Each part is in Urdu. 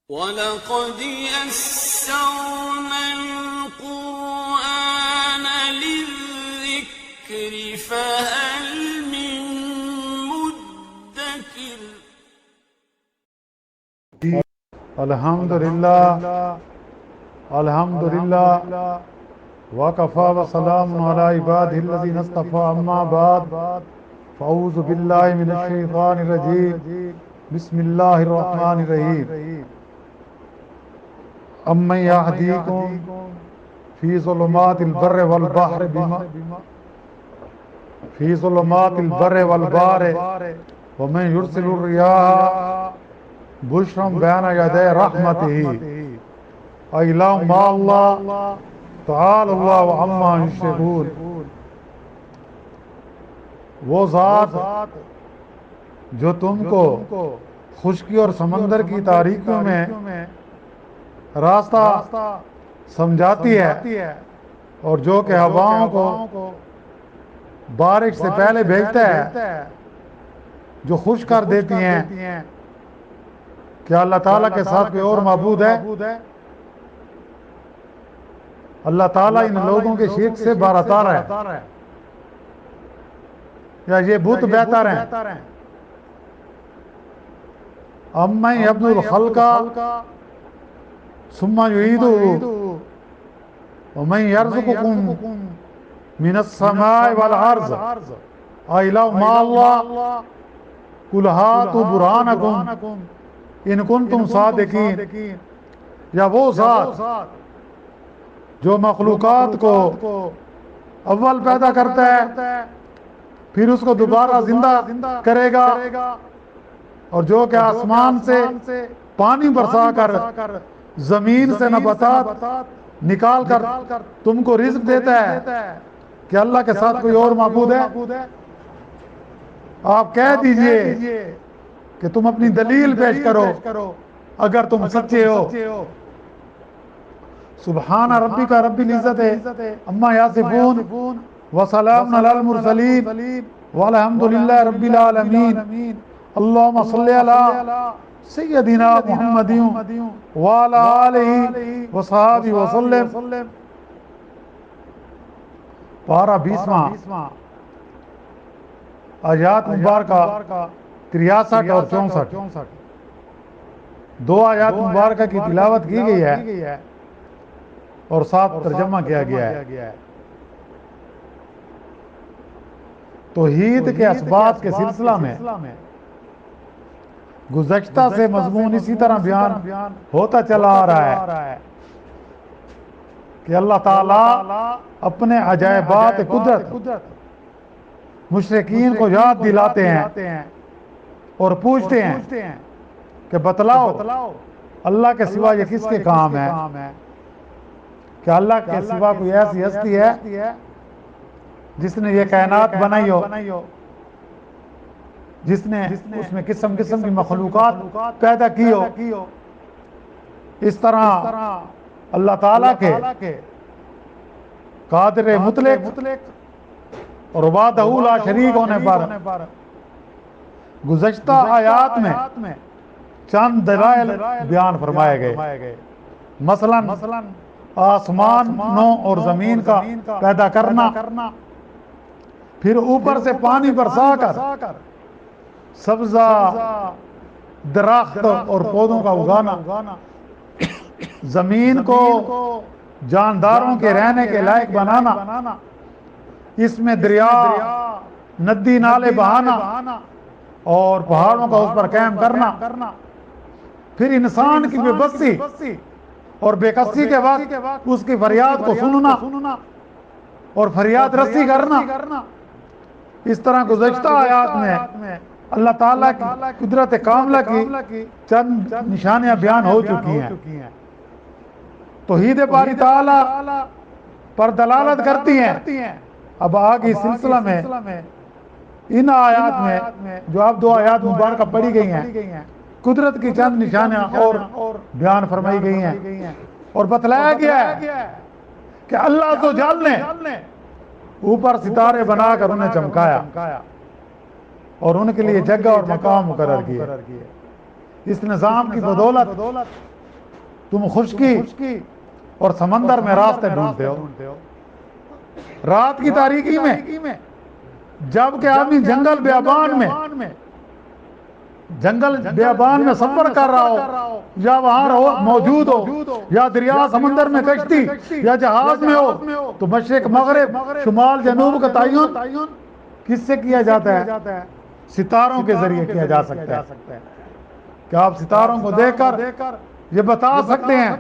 وَلَقَدْ يَسَّرْنَا الْقُرْآنَ لِلذِّكْرِ فَهَلْ مِن مُّدَّكِرٍ الحمدللہ وکفی وسلام علی عبادہ الذین اصطفی اما بعد فاعوذ باللہ من الشیطان الرجیم بسم اللہ الرحمن الرحیم امن یہدیکم فی ظلمات البر والبحر ومن یرسل الرياح بشرا بین یدی رحمتہ الہ مع اللہ تعالی اللہ عما یشرکون۔ وہ ذات جو تم کو خشکی اور سمندر کی تاریکیوں میں راستہ سمجھاتی ہے، اور جو کہ ہواؤں کو بارش سے پہلے بھیجتا ہے جو خشک کر دیتی ہیں، کیا اللہ تعالیٰ کے ساتھ کوئی اور معبود ہے؟ اللہ تعالیٰ ان لوگوں کے شرک سے باراتار ہے، یا یہ بت بہتر ہیں؟ امن یبدأ الخلق ثم یعیدہ ومن یرزقکم من السماء والارض الہ مع اللہ قل ہاتوا برہانکم ان کنتم صادقین۔ یا وہ ذات جو مخلوقات کو اول پیدا کرتا ہے پھر اس کو دوبارہ زندہ کرے گا، اور جو کہ آسمان سے پانی برسا کر زمین سے نباتات نکال کر تم کو رزق دیتا ہے، کہ اللہ کے ساتھ کوئی اور معبود ہے؟ آپ کہہ دیجئے کہ تم اپنی دلیل پیش کرو اگر تم سچے ہو۔ سبحان ربک رب العزت عما یصفون وسلام علی المرسلین والحمد للہ رب العالمین۔ اللہم صلی علی سیدنا محمد وعلی آلہ وصحبہ وسلم۔ پارہ 20واں، آیات مبارکہ 63 اور 64، دو آیات مبارکہ کی تلاوت کی گئی ہے اور ساتھ ترجمہ کیا گیا ہے۔ توحید کے اسباب کے سلسلہ میں گزشتہ سے مضمون اسی طرح بیان ہوتا چلا آ رہا ہے کہ اللہ تعالیٰ اپنے عجائبات قدرت مشرکین کو یاد دلاتے ہیں اور پوچھتے ہیں کہ بتلاؤ اللہ کے سوا یہ کس کے کام ہے؟ کہ اللہ کے سوا کوئی ایسی ہستی ہے جس نے یہ کائنات بنائی ہو، جس نے اس میں قسم قسم کی مخلوقات پیدا کی ہو؟ اس طرح اللہ تعالیٰ کے قادر مطلق اور وحدہ لا شریک ہونے پر گزشتہ آیات میں چند دلائل بیان فرمائے گئے، مثلا آسمانوں اور زمین کا پیدا کرنا، پھر اوپر سے پانی برسا کر سبزہ درخت اور پودوں کا اگانا، زمین کو جانداروں کے رہنے کے لائق بنانا، اس میں دریا ندی نالے بہانا اور پہاڑوں کا اس پر قائم کرنا، پھر انسان کی بے بسی اور بے کسی کے وقت اس کی فریاد کو سننا اور فریاد رسی کرنا۔ اس طرح گزشتہ آیات میں اللہ تعالیٰ کی قدرت کاملہ کی چند نشانیاں بیان ہو چکی ہیں، توحید باری تعالیٰ پر دلالت کرتی ہیں۔ اب آگے اس سلسلہ میں ان آیات میں جو اب دو آیات مبارکہ پڑھی گئی ہیں، قدرت کی چند نشانیاں اور بیان فرمائی گئی ہیں، اور بتلایا گیا ہے کہ اللہ تو جل نے اوپر ستارے بنا کر انہیں چمکایا اور ان کے لیے جگہ اور مقام مقرر کیے۔ اس نظام کی بدولت تم خشکی اور سمندر میں راستے ڈھونڈتے ہو. رات کی تاریکی میں جب کہ آدمی جنگل بیابان میں سفر کر رہا ہو، یا وہاں موجود ہو، یا دریا سمندر میں کشتی یا جہاز میں ہو، تو مشرق مغرب شمال جنوب کا تعین کس سے کیا جاتا ہے؟ ستاروں کے ذریعے کیا جا سکتا ہے. کہ آپ ستاروں کو دیکھ کر یہ بتا سکتے ہیں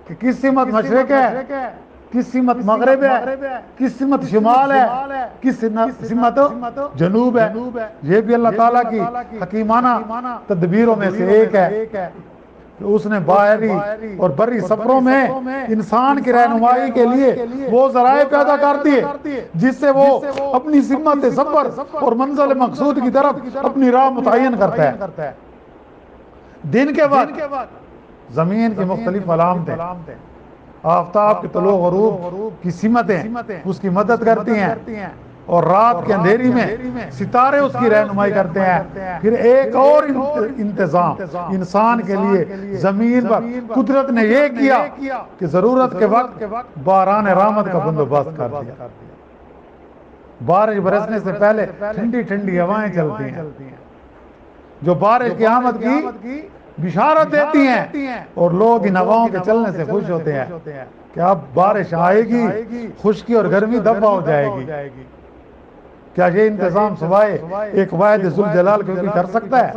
کہ کس سمت مشرق ہے، کس سمت مغرب ہے، کس سمت شمال ہے، کس سمت جنوب ہے. یہ بھی اللہ تعالیٰ کی حکیمانہ تدبیروں میں سے ایک ہے کہ اس نے باہری اور بری سفروں میں انسان کی رہنمائی کے لیے وہ ذرائع پیدا کر دیے جس سے وہ اپنی سمت سفر اور منزل مقصود کی طرف اپنی راہ متعین کرتا ہے. دن کے وقت زمین کی مختلف علامتیں، آفتاب کے طلوع غروب کی سمتیں اس کی مدد کرتی ہیں، اور رات کے اندھیری میں ستارے اس کی رہنمائی کرتے ہیں. پھر ایک اور انتظام انسان کے لیے زمین پر قدرت نے یہ کیا کہ ضرورت کے وقت باران رحمت کا بندوبست کر دیا. بارش برسنے سے پہلے ٹھنڈی ٹھنڈی ہوائیں چلتی ہیں جو بارش کی آمد کی بشارت دیتی ہیں، اور لوگ ان ہواؤں کے چلنے سے خوش ہوتے ہیں کہ اب بارش آئے گی، خشکی اور گرمی دفع ہو جائے گی. کیا یہ انتظام سوائے ایک واحد ذوالجلال کو بھی کر سکتا ہے؟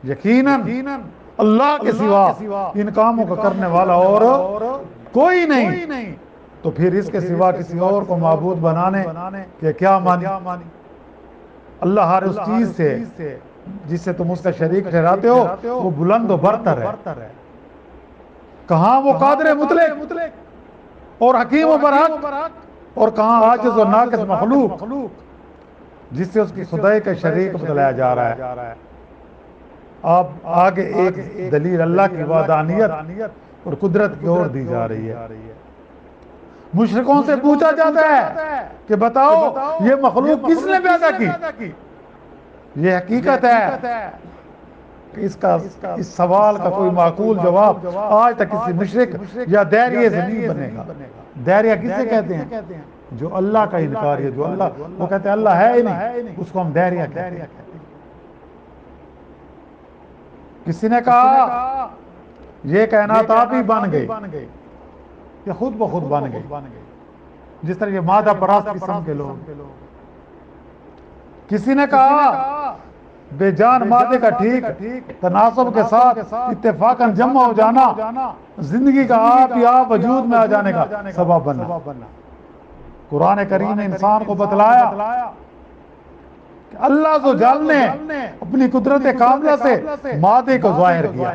یقیناً اللہ کے سوا ان کاموں کو کرنے والا اور کوئی نہیں. تو پھر اس کے سوا کسی اور کو معبود بنانے کہ کیا مانی؟ اللہ ہر اس چیز سے جس سے تم اس کا شریک ٹھہراتے ہو وہ بلند و برتر ہے. کہاں وہ قادر مطلق اور حکیم و برحق، اور کہاں عاجز و ناقص مخلوق جس سے اس کی خدائی کا شریک بتلایا جا رہا ہے. اب آگے ایک دلیل اللہ کی وحدانیت اور قدرت کی اور دی جا رہی ہے. مشرکوں سے پوچھا جاتا ہے کہ بتاؤ یہ مخلوق کس نے پیدا کی؟ یہ حقیقت ہے کہ اس سوال کا کوئی معقول جواب آج تک کسی مشرک یا داعیہ سے نہیں بنے گا. داعیہ کسے کہتے ہیں؟ جو اللہ کا انکار ہے، جو اللہ وہ کہتے ہیں اللہ ہے ہی نہیں، اس کو ہم داعیہ کہتے ہیں. کسی نے کہا یہ کائنات آپ ہی بن گئی، یہ خود بخود بن گئی، جس طرح یہ مادہ پرست قسم کے لوگ. کسی نے کہا بے جان مادے کا ٹھیک تناسب کے ساتھ اتفاقاً جمع ہو جانا زندگی کا آپ ہی آپ وجود میں آ جانے کا سبب بننا. قرآن کریم نے انسان کو بتلایا کہ اللہ ذو جلال نے اپنی قدرت کاملہ سے مادے کو ظاہر کیا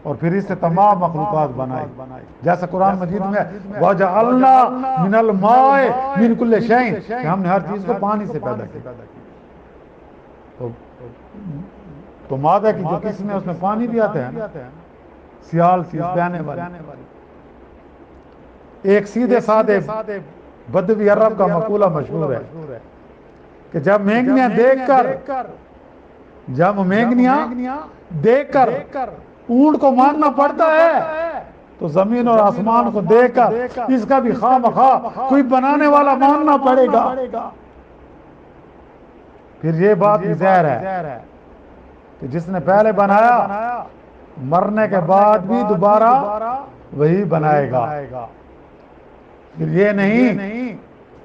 اور پھر اس سے تمام مخلوقات بنائی. جیسا قرآن مجید میں وَجَعَلْنَا مِنَ الْمَاءِ مِنْ كُلِّ شَيْءٍ کہ ہم نے ہر چیز کو پانی سے پیدا کیا. تو مادہ کی جو قسم ہے اس میں پانی بھی آتا ہے نا، سیال چیز بہنے والی. ایک سیدھے سادے بدوی عرب کا مقولہ مشہور ہے کہ جب مینگنیاں دیکھ کر اونٹ کو ماننا پڑتا ہے تو زمین اور آسمان کو دیکھ کر اس کا بھی خواہ مخواہ کوئی بنانے والا ماننا پڑے گا. پھر یہ بات بھی ظاہر ہے کہ جس نے پہلے بنایا مرنے کے بعد بھی دوبارہ وہی بنائے گا. پھر یہ نہیں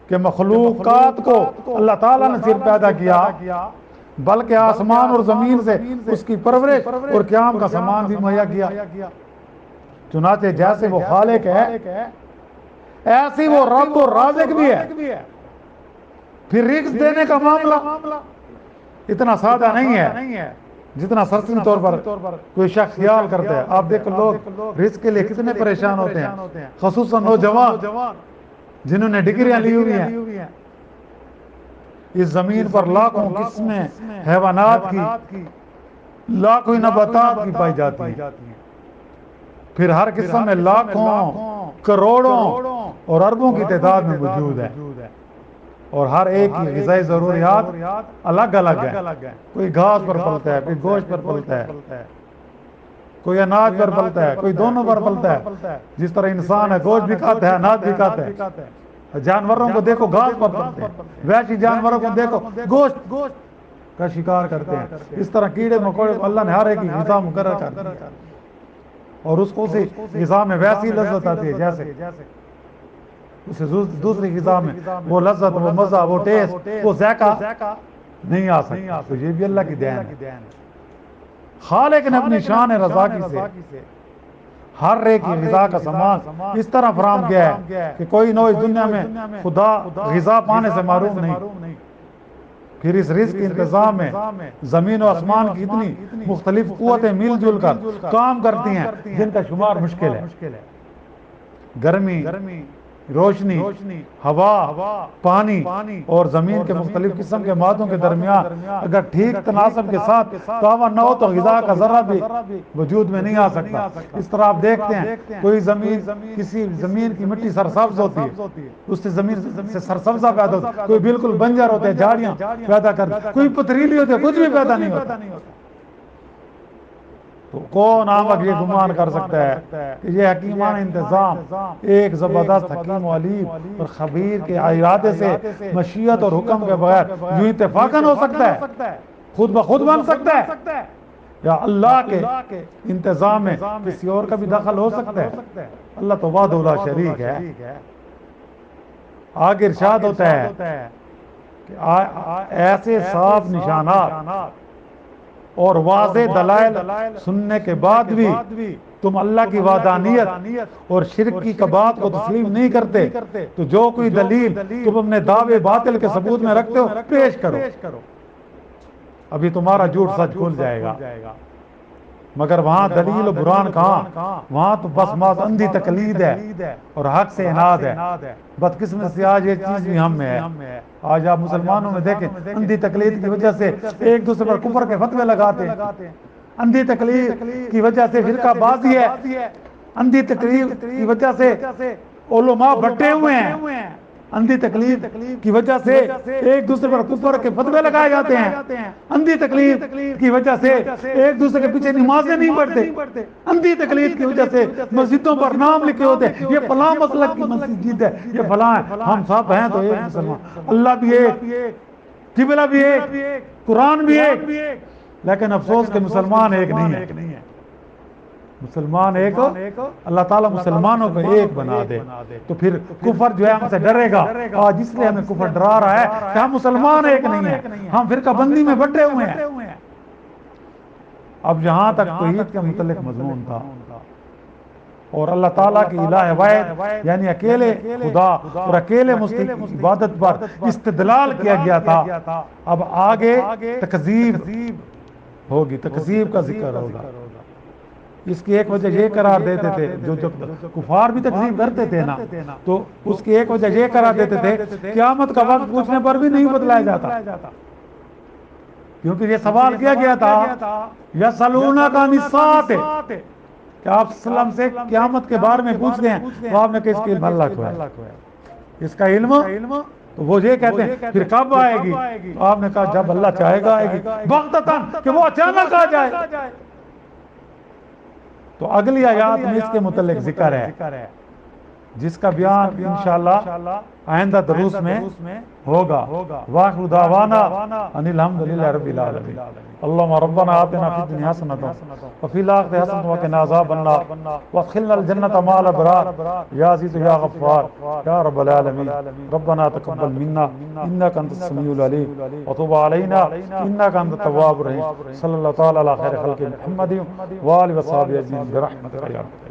کہ مخلوقات کو اللہ تعالیٰ نے صرف پیدا کیا بلکہ آسمان اور زمین سے اس کی پرورش اور قیام کا سامان بھی مہیا کیا. چنانچہ جیسے وہ خالق ہے ایسی وہ رب اور رازق بھی ہے. پھر رزق دینے کا معاملہ اتنا سادہ نہیں ہے جتنا سرسری طور پر کوئی شخص خیال کرتا ہے. آپ دیکھو لوگ رزق کے لیے کتنے پریشان ہوتے ہیں، خصوصاً نوجوان جنہوں نے ڈگریاں لی ہوئی ہیں. اس زمین پر لاکھوں قسمیں حیوانات کی، لاکھوں نباتات کی پائی جاتی ہیں. پھر ہر قسم میں لاکھوں کروڑوں اور اربوں کی تعداد میں موجود ہے، اور ہر ایک کی غذائی ضروریات الگ الگ ہیں. کوئی گھاس پر پلتا ہے، کوئی گوشت پر پلتا ہے، کوئی اناج پر پلتا ہے، کوئی دونوں پر پلتا ہے. جس طرح انسان ہے گوشت بھی کھاتا ہے، اناج بھی کھاتا ہے. جانوروں کو دیکھو گھاس پر پلتے ہیں، ویسی جانوروں کو دیکھو گوشت کا شکار کرتے ہیں. اس طرح کیڑے مکوڑے کو اللہ نے ہر ایک کی غذا مقرر کر دی اور اس کو اسی غذا میں ویسی لذت آتی ہے جیسے اسے دوسری غذا میں وہ لذت، وہ مزہ، وہ ٹیسٹ، وہ ذائقہ نہیں آ سکتا. تو یہ بھی اللہ کی دین ہے. خالق نے اپنی شان رضاکی سے ہر ایک کی غذا کا سامان اس طرح فراہم کیا ہے کہ کوئی نو اس دنیا میں خدا غذا پانے سے محروم نہیں. پھر اس رزق کے انتظام میں زمین و آسمان کی اتنی مختلف قوتیں مل جل کر کام کرتی ہیں جن کا شمار مشکل ہے. گرمی، روشنی، ہوا، پانی اور زمین کے مختلف قسم کے مادوں کے درمیان اگر ٹھیک تناسب کے ساتھ تعاون نہ ہو تو غذا کا ذرہ بھی وجود میں نہیں آ سکتا. اس طرح آپ دیکھتے ہیں کوئی کسی زمین کی مٹی سرسبز ہوتی ہے، اس سے زمین سے سرسبزہ پیدا ہوتا ہے. کوئی بالکل بنجر ہوتے ہیں، جھاڑیاں پیدا کرتے ہیں. کوئی پتریلی ہوتے ہیں، کچھ بھی پیدا نہیں ہوتا. تو کون آمد یہ گمان کر سکتا ہے کہ یہ حکیمانہ انتظام ایک زبردست حکیم و علیم اور خبیر کے ارادے سے مشیت اور حکم کے بغیر یوں اتفاقاً ہو سکتا ہے، خود بخود بن سکتا ہے، یا اللہ کے انتظام میں کسی اور کا بھی دخل ہو سکتا ہے؟ اللہ تو وحدہ لا شریک ہے. آگے ارشاد ہوتا ہے کہ ایسے صاف نشانات اور واضح دلائل سننے کے بعد بھی تم اللہ کی وحدانیت اور شرک کی بات کو تسلیم نہیں کرتے تو جو کوئی دلیل تم اپنے دعوے باطل کے ثبوت میں رکھتے ہو پیش کرو. ابھی تمہارا جھوٹ سچ کھل جائے گا. مگر وہاں دلیل و برہان کہاں؟ وہاں تو بس محض اندھی تقلید ہے اور حق سے اناد ہے. بدقسمت سے آج یہ چیز بھی ہم میں ہے. آج آپ مسلمانوں میں دیکھیں اندھی تقلید کی وجہ سے ایک دوسرے پر کفر کے فتوے لگاتے ہیں. اندھی تقلید کی وجہ سے فرقہ بازی ہے. اندھی تقلید کی وجہ سے علماء بٹے ہوئے ہیں. اندھی تقلید کی وجہ سے ایک دوسرے پر کفر کے فتوے لگائے جاتے ہیں. اندھی تقلید کی وجہ سے ایک دوسرے کے پیچھے نمازیں نہیں پڑھتے. اندھی تقلید کی وجہ سے مسجدوں پر نام لکھے ہوتے ہیں یہ فلاں مسلک کی مسجد ہے، یہ فلاں ہے. ہم سب ہیں تو ایک مسلمان، اللہ بھی ایک، قبلہ بھی ایک، قرآن بھی ایک. لیکن افسوس کہ مسلمان ایک نہیں ہے. مسلمان ایک ہو، اللہ تعالیٰ مسلمانوں کو ایک بنا دے تو پھر کفر جو ہے ہم سے ڈرے گا. آج اس لیے ہمیں کفر ڈرا رہا ہے کہ ہم مسلمان ایک نہیں ہیں، ہم فرقہ بندی میں بٹے ہوئے ہیں. اب جہاں تک توحید کے متعلق مضمون تھا اور اللہ تعالیٰ کی الہ واحد یعنی اکیلے خدا اور اکیلے مستحق عبادت پر استدلال کیا گیا تھا، اب آگے تکذیب ہوگی، تکذیب کا ذکر ہوگا. اس کی ایک وجہ یہ قرار دیتے تھے جو کفار بھی تکذیب کرتے تھے نا، تو اس کی ایک وجہ یہ قرار دیتے تھے قیامت کا وقت پوچھنے پر بھی نہیں بتلایا جاتا، کیونکہ یہ سوال کیا گیا تھا یسألونک عن الساعۃ کہ آپ وسلم سے قیامت کے بارے میں پوچھتے ہیں تو آپ نے کہا اس کا علم اللہ کو ہے. اس کا علم تو وہ یہ کہتے ہیں پھر کب آئے گی؟ تو آپ نے کہا جب اللہ چاہے گا آئے گی، بغتتاً کہ وہ اچانک آ جائے. تو اگلی آیات میں اس کے متعلق ذکر ہے جس کا بیان انشاءاللہ آئندہ دروس میں ہوگا. وآخر دعوانا ان الحمدللہ رب العالمین. اللہم ربنا آتنا فی الدنیا حسنۃ وفی الآخرۃ حسنۃ وقنا عذاب النار وادخلنا الجنۃ مع الابرار یا عزیز یا غفار یا رب العالمین. ربنا تقبل منا انک انت السمیع العلیم وتب علینا انک انت التواب الرحیم. صلی اللہ تعالی علی خیر خلق محمد وآلہ وصحبہ اجمعین برحمتک یا رب.